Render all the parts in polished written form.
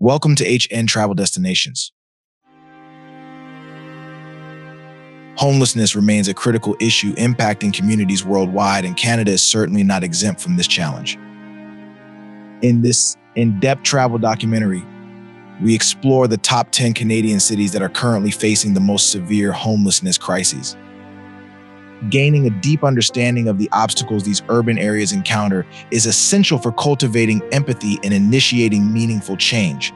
Welcome to HN Travel Destinations. Homelessness remains a critical issue impacting communities worldwide, and Canada is certainly not exempt from this challenge. In this in-depth travel documentary, we explore the top 10 Canadian cities that are currently facing the most severe homelessness crises. Gaining a deep understanding of the obstacles these urban areas encounter is essential for cultivating empathy and initiating meaningful change.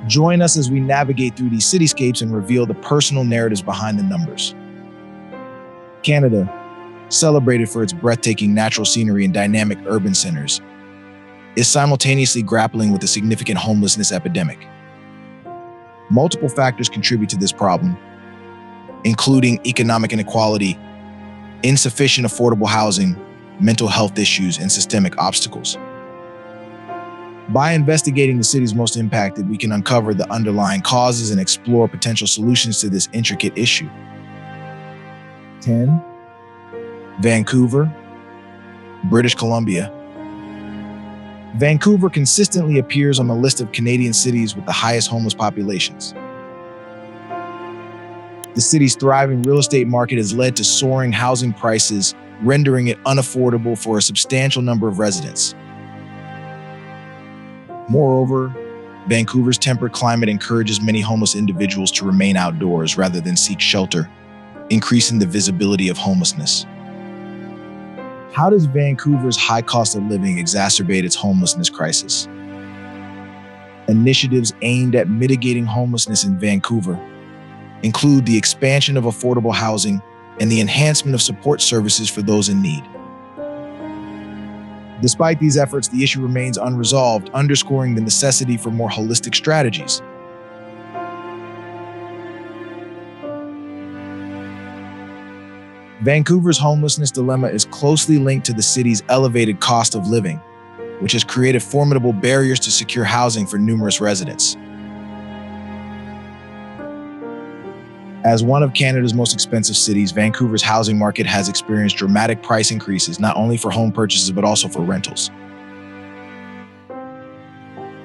Join us as we navigate through these cityscapes and reveal the personal narratives behind the numbers. Canada, celebrated for its breathtaking natural scenery and dynamic urban centers, is simultaneously grappling with a significant homelessness epidemic. Multiple factors contribute to this problem, including economic inequality, insufficient affordable housing, mental health issues, and systemic obstacles. By investigating the cities most impacted, we can uncover the underlying causes and explore potential solutions to this intricate issue. 10. Vancouver, British Columbia. Vancouver consistently appears on the list of Canadian cities with the highest homeless populations. The city's thriving real estate market has led to soaring housing prices, rendering it unaffordable for a substantial number of residents. Moreover, Vancouver's temperate climate encourages many homeless individuals to remain outdoors rather than seek shelter, increasing the visibility of homelessness. How does Vancouver's high cost of living exacerbate its homelessness crisis? Initiatives aimed at mitigating homelessness in Vancouver include the expansion of affordable housing and the enhancement of support services for those in need. Despite these efforts, the issue remains unresolved, underscoring the necessity for more holistic strategies. Vancouver's homelessness dilemma is closely linked to the city's elevated cost of living, which has created formidable barriers to secure housing for numerous residents. As one of Canada's most expensive cities, Vancouver's housing market has experienced dramatic price increases, not only for home purchases, but also for rentals.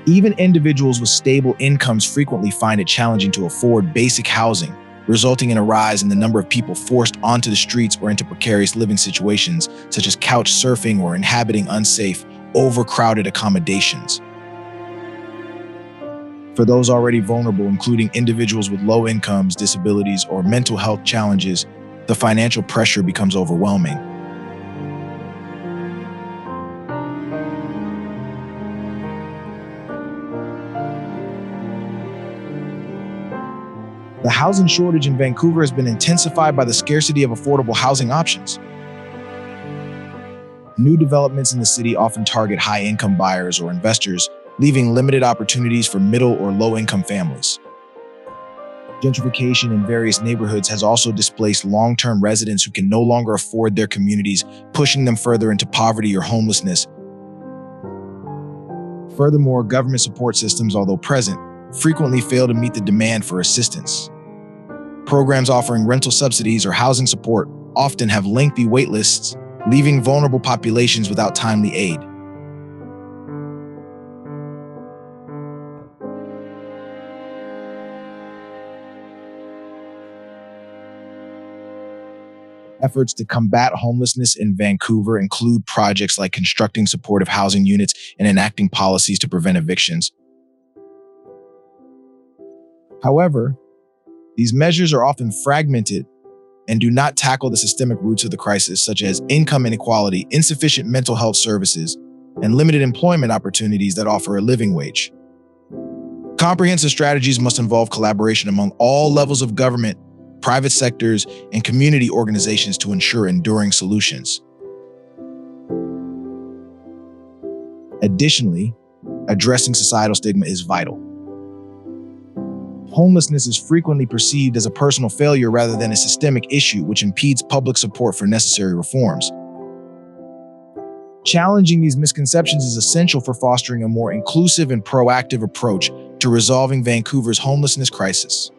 Even individuals with stable incomes frequently find it challenging to afford basic housing, resulting in a rise in the number of people forced onto the streets or into precarious living situations, such as couch surfing or inhabiting unsafe, overcrowded accommodations. For those already vulnerable, including individuals with low incomes, disabilities, or mental health challenges, the financial pressure becomes overwhelming. The housing shortage in Vancouver has been intensified by the scarcity of affordable housing options. New developments in the city often target high-income buyers or investors, leaving limited opportunities for middle or low-income families. Gentrification in various neighborhoods has also displaced long-term residents who can no longer afford their communities, pushing them further into poverty or homelessness. Furthermore, government support systems, although present, frequently fail to meet the demand for assistance. Programs offering rental subsidies or housing support often have lengthy wait lists, leaving vulnerable populations without timely aid. Efforts to combat homelessness in Vancouver include projects like constructing supportive housing units and enacting policies to prevent evictions. However, these measures are often fragmented and do not tackle the systemic roots of the crisis, such as income inequality, insufficient mental health services, and limited employment opportunities that offer a living wage. Comprehensive strategies must involve collaboration among all levels of government, private sectors, and community organizations to ensure enduring solutions. Additionally, addressing societal stigma is vital. Homelessness is frequently perceived as a personal failure rather than a systemic issue, which impedes public support for necessary reforms. Challenging these misconceptions is essential for fostering a more inclusive and proactive approach to resolving Vancouver's homelessness crisis.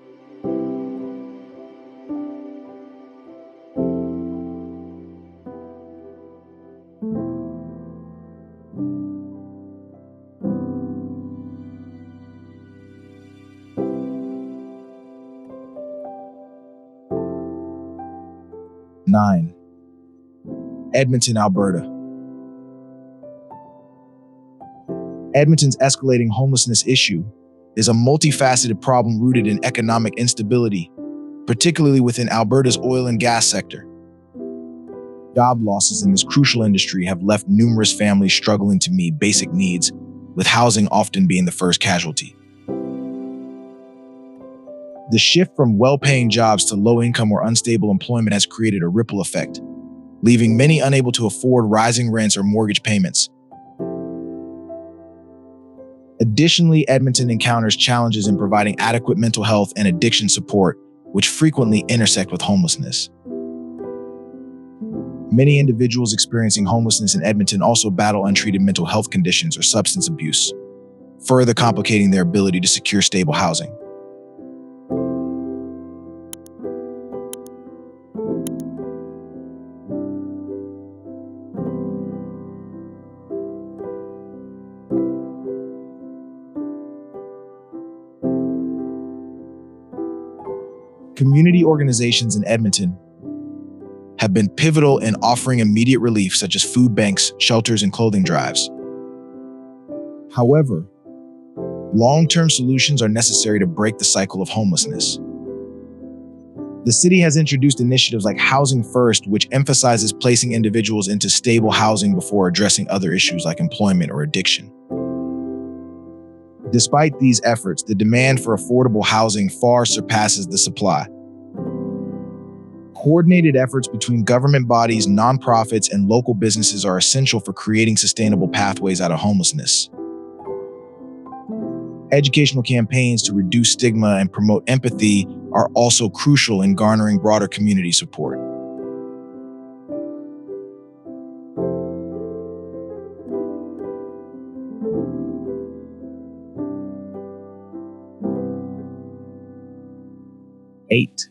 9. Edmonton, Alberta. Edmonton's escalating homelessness issue is a multifaceted problem rooted in economic instability, particularly within Alberta's oil and gas sector. Job losses in this crucial industry have left numerous families struggling to meet basic needs, with housing often being the first casualty. The shift from well-paying jobs to low-income or unstable employment has created a ripple effect, leaving many unable to afford rising rents or mortgage payments. Additionally, Edmonton encounters challenges in providing adequate mental health and addiction support, which frequently intersect with homelessness. Many individuals experiencing homelessness in Edmonton also battle untreated mental health conditions or substance abuse, further complicating their ability to secure stable housing. Community organizations in Edmonton have been pivotal in offering immediate relief, such as food banks, shelters, and clothing drives. However, long-term solutions are necessary to break the cycle of homelessness. The city has introduced initiatives like Housing First, which emphasizes placing individuals into stable housing before addressing other issues like employment or addiction. Despite these efforts, the demand for affordable housing far surpasses the supply. Coordinated efforts between government bodies, nonprofits, and local businesses are essential for creating sustainable pathways out of homelessness. Educational campaigns to reduce stigma and promote empathy are also crucial in garnering broader community support. Eight.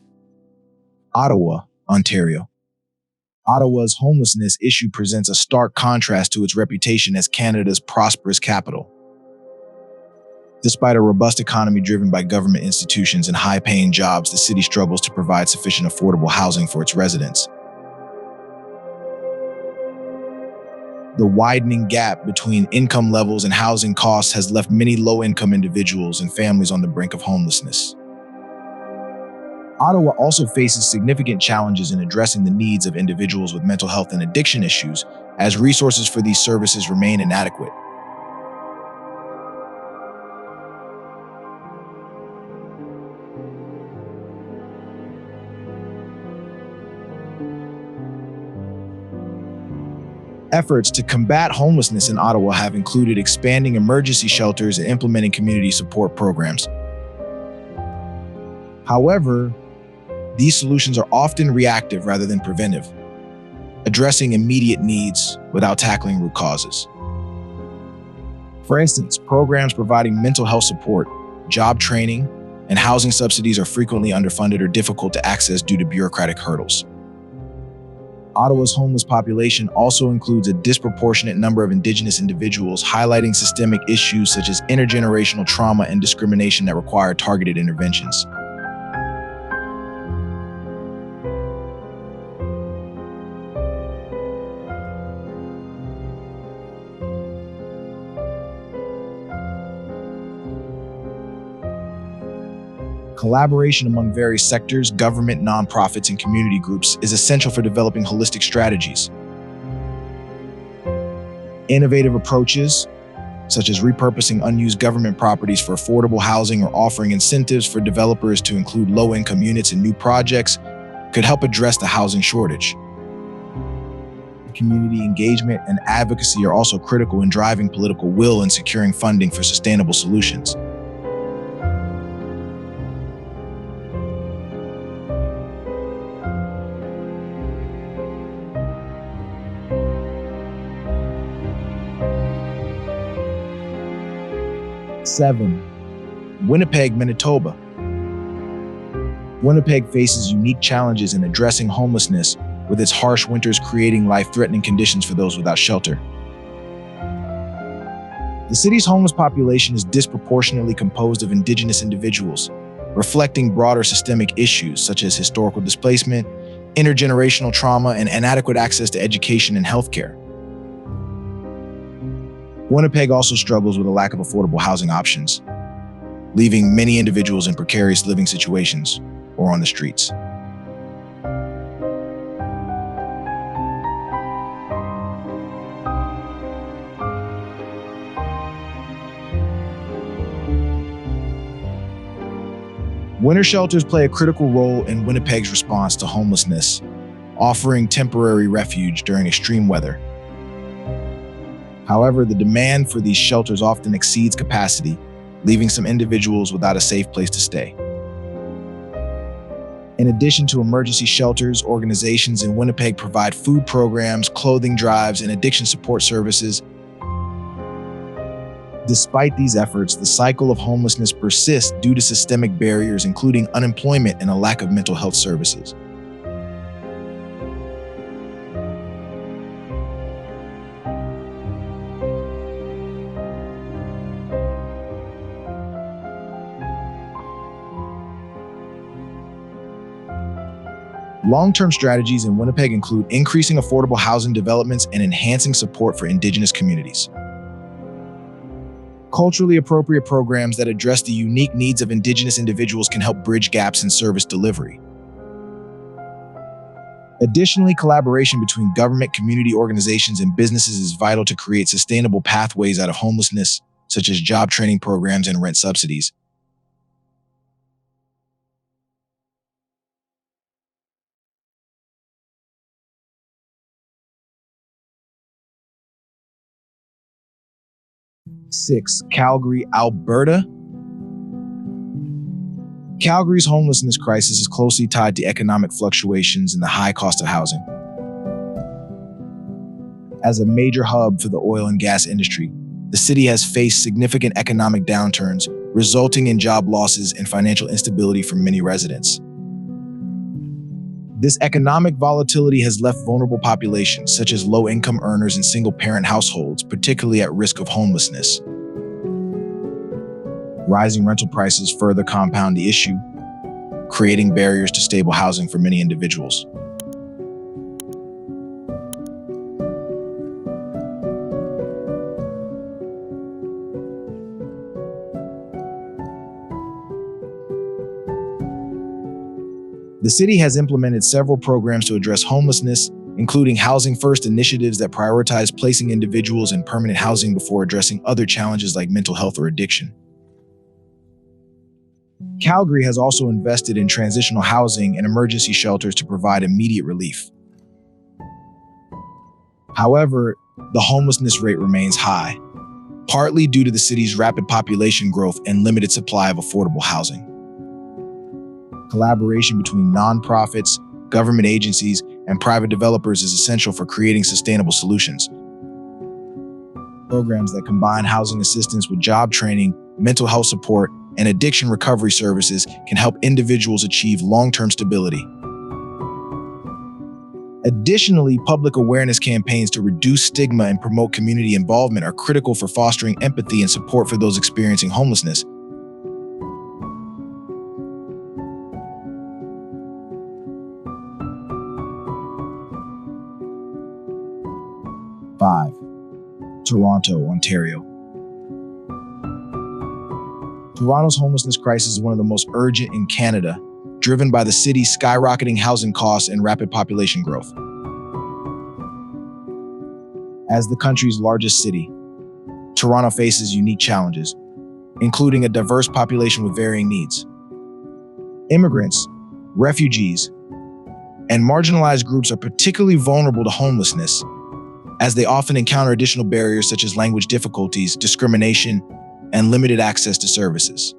Ottawa, Ontario. Ottawa's homelessness issue presents a stark contrast to its reputation as Canada's prosperous capital. Despite a robust economy driven by government institutions and high-paying jobs, the city struggles to provide sufficient affordable housing for its residents. The widening gap between income levels and housing costs has left many low-income individuals and families on the brink of homelessness. Ottawa also faces significant challenges in addressing the needs of individuals with mental health and addiction issues, as resources for these services remain inadequate. Efforts to combat homelessness in Ottawa have included expanding emergency shelters and implementing community support programs. However, these solutions are often reactive rather than preventive, addressing immediate needs without tackling root causes. For instance, programs providing mental health support, job training, and housing subsidies are frequently underfunded or difficult to access due to bureaucratic hurdles. Ottawa's homeless population also includes a disproportionate number of Indigenous individuals, highlighting systemic issues such as intergenerational trauma and discrimination that require targeted interventions. Collaboration among various sectors, government, nonprofits, and community groups is essential for developing holistic strategies. Innovative approaches, such as repurposing unused government properties for affordable housing or offering incentives for developers to include low-income units in new projects, could help address the housing shortage. Community engagement and advocacy are also critical in driving political will and securing funding for sustainable solutions. Seven. Winnipeg, Manitoba. Winnipeg faces unique challenges in addressing homelessness, with its harsh winters creating life-threatening conditions for those without shelter. The city's homeless population is disproportionately composed of Indigenous individuals, reflecting broader systemic issues such as historical displacement, intergenerational trauma, and inadequate access to education and healthcare. Winnipeg also struggles with a lack of affordable housing options, leaving many individuals in precarious living situations or on the streets. Winter shelters play a critical role in Winnipeg's response to homelessness, offering temporary refuge during extreme weather. However, the demand for these shelters often exceeds capacity, leaving some individuals without a safe place to stay. In addition to emergency shelters, organizations in Winnipeg provide food programs, clothing drives, and addiction support services. Despite these efforts, the cycle of homelessness persists due to systemic barriers, including unemployment and a lack of mental health services. Long-term strategies in Winnipeg include increasing affordable housing developments and enhancing support for Indigenous communities. Culturally appropriate programs that address the unique needs of Indigenous individuals can help bridge gaps in service delivery. Additionally, collaboration between government, community organizations, and businesses is vital to create sustainable pathways out of homelessness, such as job training programs and rent subsidies. Six, Calgary, Alberta. Calgary's homelessness crisis is closely tied to economic fluctuations and the high cost of housing. As a major hub for the oil and gas industry, the city has faced significant economic downturns, resulting in job losses and financial instability for many residents. This economic volatility has left vulnerable populations, such as low-income earners and single-parent households, particularly at risk of homelessness. Rising rental prices further compound the issue, creating barriers to stable housing for many individuals. The city has implemented several programs to address homelessness, including Housing First initiatives that prioritize placing individuals in permanent housing before addressing other challenges like mental health or addiction. Calgary has also invested in transitional housing and emergency shelters to provide immediate relief. However, the homelessness rate remains high, partly due to the city's rapid population growth and limited supply of affordable housing. Collaboration between nonprofits, government agencies, and private developers is essential for creating sustainable solutions. Programs that combine housing assistance with job training, mental health support, and addiction recovery services can help individuals achieve long-term stability. Additionally, public awareness campaigns to reduce stigma and promote community involvement are critical for fostering empathy and support for those experiencing homelessness. Five, Toronto, Ontario. Toronto's homelessness crisis is one of the most urgent in Canada, driven by the city's skyrocketing housing costs and rapid population growth. As the country's largest city, Toronto faces unique challenges, including a diverse population with varying needs. Immigrants, refugees, and marginalized groups are particularly vulnerable to homelessness, as they often encounter additional barriers such as language difficulties, discrimination, and limited access to services.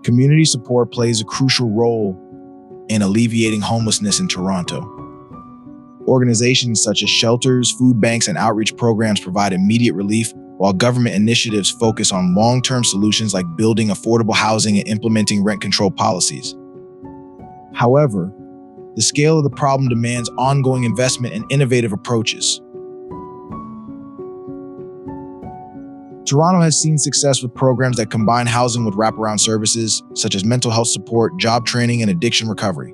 Community support plays a crucial role in alleviating homelessness in Toronto. Organizations such as shelters, food banks, and outreach programs provide immediate relief, while government initiatives focus on long-term solutions like building affordable housing and implementing rent control policies. However, the scale of the problem demands ongoing investment and innovative approaches. Toronto has seen success with programs that combine housing with wraparound services, such as mental health support, job training, and addiction recovery.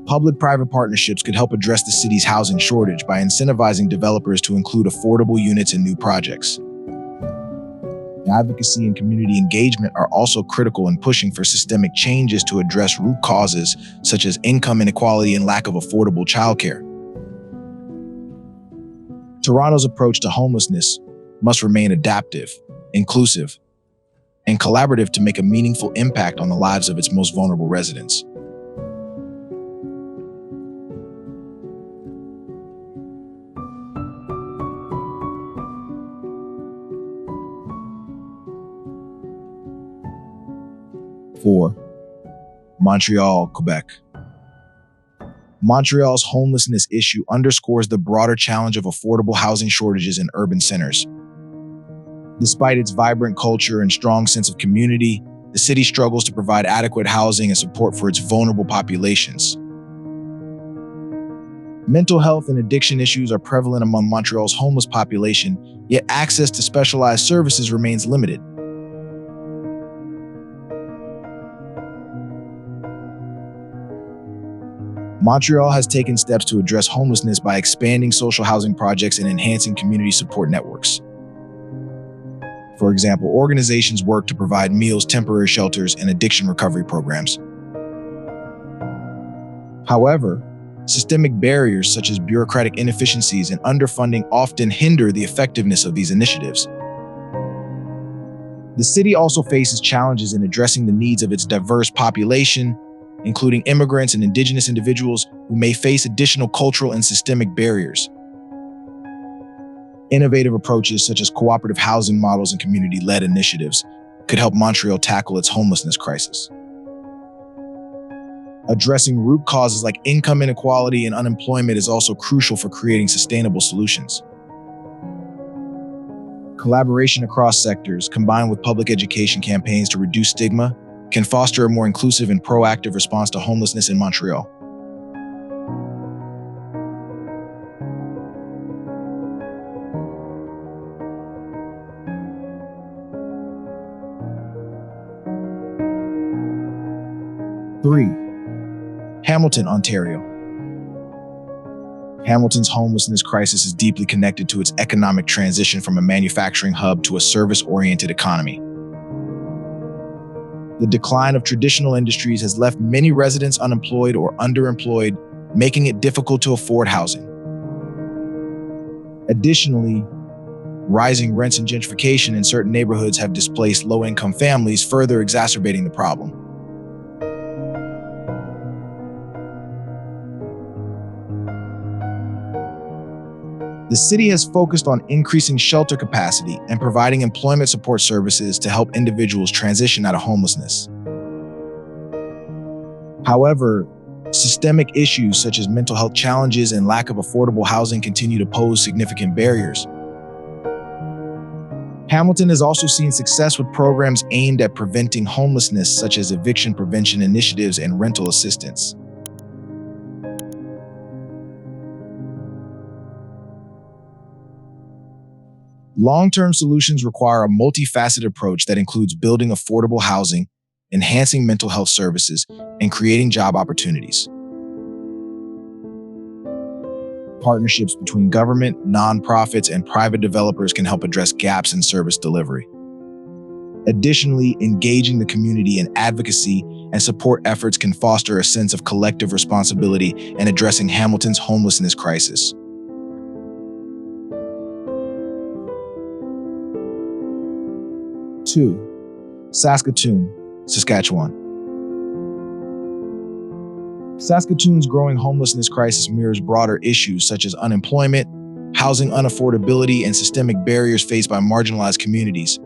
Public-private partnerships could help address the city's housing shortage by incentivizing developers to include affordable units in new projects. Advocacy and community engagement are also critical in pushing for systemic changes to address root causes such as income inequality and lack of affordable childcare. Toronto's approach to homelessness must remain adaptive, inclusive, and collaborative to make a meaningful impact on the lives of its most vulnerable residents. Four, Montreal, Quebec. Montreal's homelessness issue underscores the broader challenge of affordable housing shortages in urban centers. Despite its vibrant culture and strong sense of community, the city struggles to provide adequate housing and support for its vulnerable populations. Mental health and addiction issues are prevalent among Montreal's homeless population, yet access to specialized services remains limited. Montreal has taken steps to address homelessness by expanding social housing projects and enhancing community support networks. For example, organizations work to provide meals, temporary shelters, and addiction recovery programs. However, systemic barriers such as bureaucratic inefficiencies and underfunding often hinder the effectiveness of these initiatives. The city also faces challenges in addressing the needs of its diverse population, including immigrants and Indigenous individuals who may face additional cultural and systemic barriers. Innovative approaches such as cooperative housing models and community-led initiatives could help Montreal tackle its homelessness crisis. Addressing root causes like income inequality and unemployment is also crucial for creating sustainable solutions. Collaboration across sectors, combined with public education campaigns to reduce stigma, can foster a more inclusive and proactive response to homelessness in Montreal. Three, Hamilton, Ontario. Hamilton's homelessness crisis is deeply connected to its economic transition from a manufacturing hub to a service-oriented economy. The decline of traditional industries has left many residents unemployed or underemployed, making it difficult to afford housing. Additionally, rising rents and gentrification in certain neighborhoods have displaced low-income families, further exacerbating the problem. The city has focused on increasing shelter capacity and providing employment support services to help individuals transition out of homelessness. However, systemic issues such as mental health challenges and lack of affordable housing continue to pose significant barriers. Hamilton has also seen success with programs aimed at preventing homelessness, such as eviction prevention initiatives and rental assistance. Long-term solutions require a multifaceted approach that includes building affordable housing, enhancing mental health services, and creating job opportunities. Partnerships between government, nonprofits, and private developers can help address gaps in service delivery. Additionally, engaging the community in advocacy and support efforts can foster a sense of collective responsibility in addressing Hamilton's homelessness crisis. Two, Saskatoon, Saskatchewan. Saskatoon's growing homelessness crisis mirrors broader issues such as unemployment, housing unaffordability, and systemic barriers faced by marginalized communities.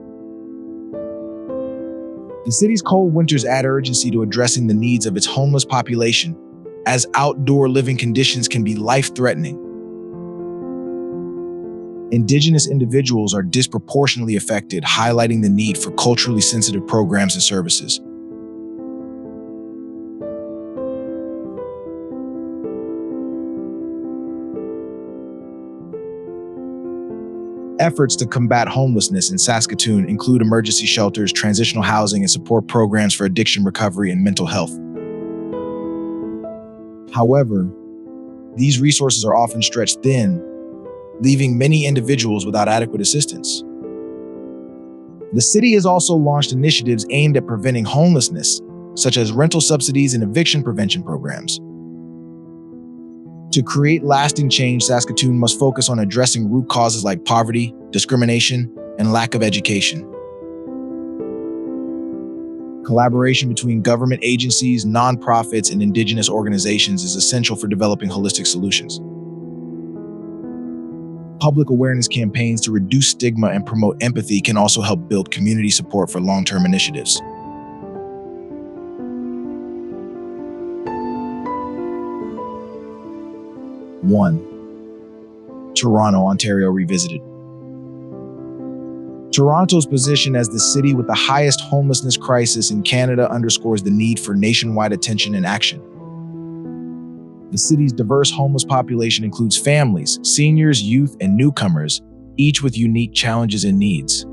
The city's cold winters add urgency to addressing the needs of its homeless population, as outdoor living conditions can be life-threatening. Indigenous individuals are disproportionately affected, highlighting the need for culturally sensitive programs and services. Efforts to combat homelessness in Saskatoon include emergency shelters, transitional housing, and support programs for addiction recovery and mental health. However, these resources are often stretched thin, leaving many individuals without adequate assistance. The city has also launched initiatives aimed at preventing homelessness, such as rental subsidies and eviction prevention programs. To create lasting change, Saskatoon must focus on addressing root causes like poverty, discrimination, and lack of education. Collaboration between government agencies, nonprofits, and Indigenous organizations is essential for developing holistic solutions. Public awareness campaigns to reduce stigma and promote empathy can also help build community support for long-term initiatives. One, Toronto, Ontario Revisited. Toronto's position as the city with the highest homelessness crisis in Canada underscores the need for nationwide attention and action. The city's diverse homeless population includes families, seniors, youth, and newcomers, each with unique challenges and needs.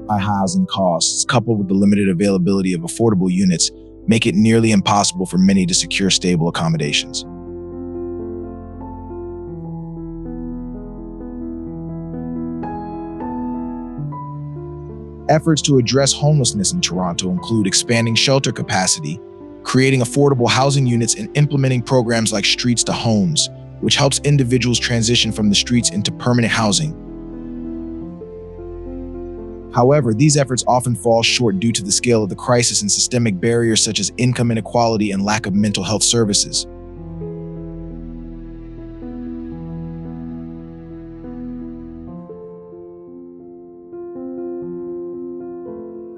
High housing costs, coupled with the limited availability of affordable units, make it nearly impossible for many to secure stable accommodations. Efforts to address homelessness in Toronto include expanding shelter capacity, creating affordable housing units, and implementing programs like Streets to Homes, which helps individuals transition from the streets into permanent housing. However, these efforts often fall short due to the scale of the crisis and systemic barriers such as income inequality and lack of mental health services.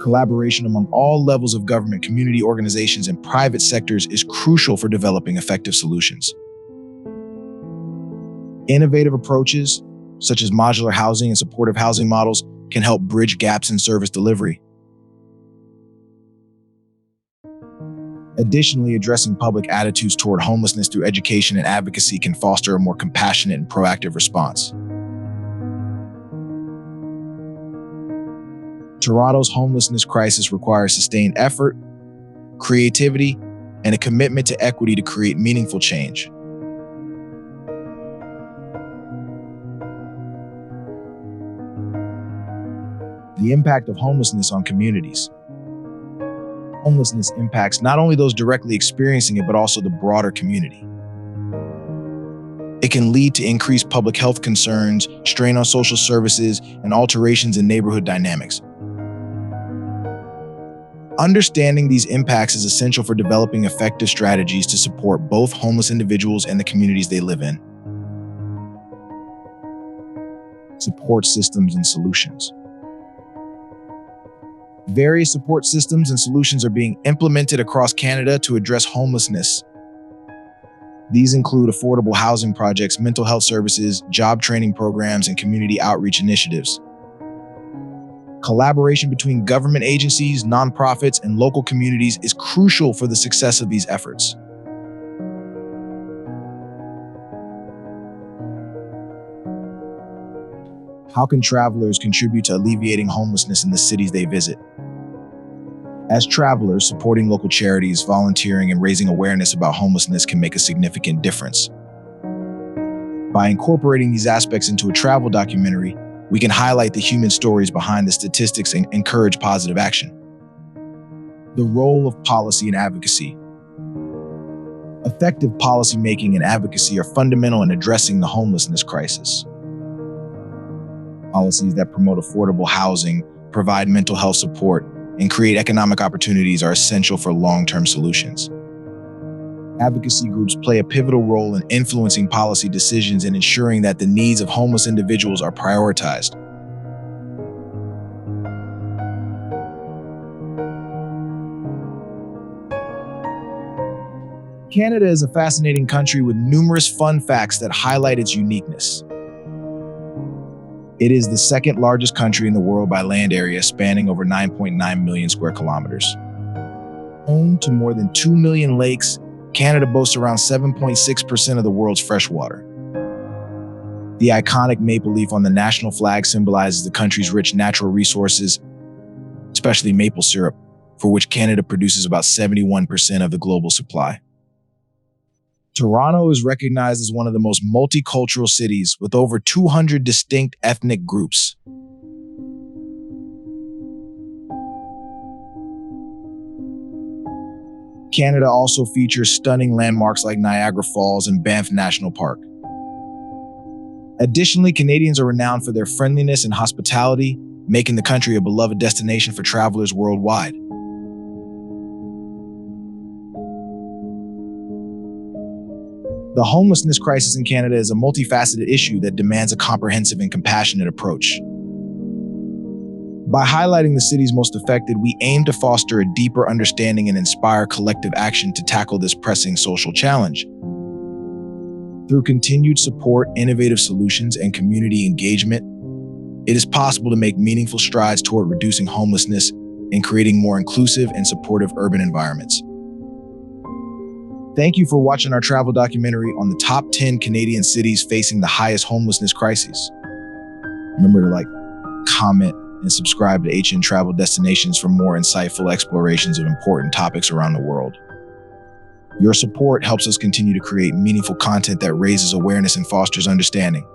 Collaboration among all levels of government, community organizations, and private sectors is crucial for developing effective solutions. Innovative approaches, such as modular housing and supportive housing models, can help bridge gaps in service delivery. Additionally, addressing public attitudes toward homelessness through education and advocacy can foster a more compassionate and proactive response. Toronto's homelessness crisis requires sustained effort, creativity, and a commitment to equity to create meaningful change. The impact of homelessness on communities. Homelessness impacts not only those directly experiencing it, but also the broader community. It can lead to increased public health concerns, strain on social services, and alterations in neighborhood dynamics. Understanding these impacts is essential for developing effective strategies to support both homeless individuals and the communities they live in. Support systems and solutions. Various support systems and solutions are being implemented across Canada to address homelessness. These include affordable housing projects, mental health services, job training programs, and community outreach initiatives. Collaboration between government agencies, nonprofits, and local communities is crucial for the success of these efforts. How can travelers contribute to alleviating homelessness in the cities they visit? As travelers, supporting local charities, volunteering, and raising awareness about homelessness can make a significant difference. By incorporating these aspects into a travel documentary, we can highlight the human stories behind the statistics and encourage positive action. The role of policy and advocacy. Effective policymaking and advocacy are fundamental in addressing the homelessness crisis. Policies that promote affordable housing, provide mental health support, and create economic opportunities are essential for long-term solutions. Advocacy groups play a pivotal role in influencing policy decisions and ensuring that the needs of homeless individuals are prioritized. Canada is a fascinating country with numerous fun facts that highlight its uniqueness. It is the second largest country in the world by land area, spanning over 9.9 million square kilometers. Home to more than 2 million lakes, Canada boasts around 7.6% of the world's fresh water. The iconic maple leaf on the national flag symbolizes the country's rich natural resources, especially maple syrup, for which Canada produces about 71% of the global supply. Toronto is recognized as one of the most multicultural cities with over 200 distinct ethnic groups. Canada also features stunning landmarks like Niagara Falls and Banff National Park. Additionally, Canadians are renowned for their friendliness and hospitality, making the country a beloved destination for travelers worldwide. The homelessness crisis in Canada is a multifaceted issue that demands a comprehensive and compassionate approach. By highlighting the cities most affected, we aim to foster a deeper understanding and inspire collective action to tackle this pressing social challenge. Through continued support, innovative solutions, and community engagement, it is possible to make meaningful strides toward reducing homelessness and creating more inclusive and supportive urban environments. Thank you for watching our travel documentary on the top 10 Canadian cities facing the highest homelessness crises. Remember to comment, and subscribe to HN Travel Destinations for more insightful explorations of important topics around the world. Your support helps us continue to create meaningful content that raises awareness and fosters understanding.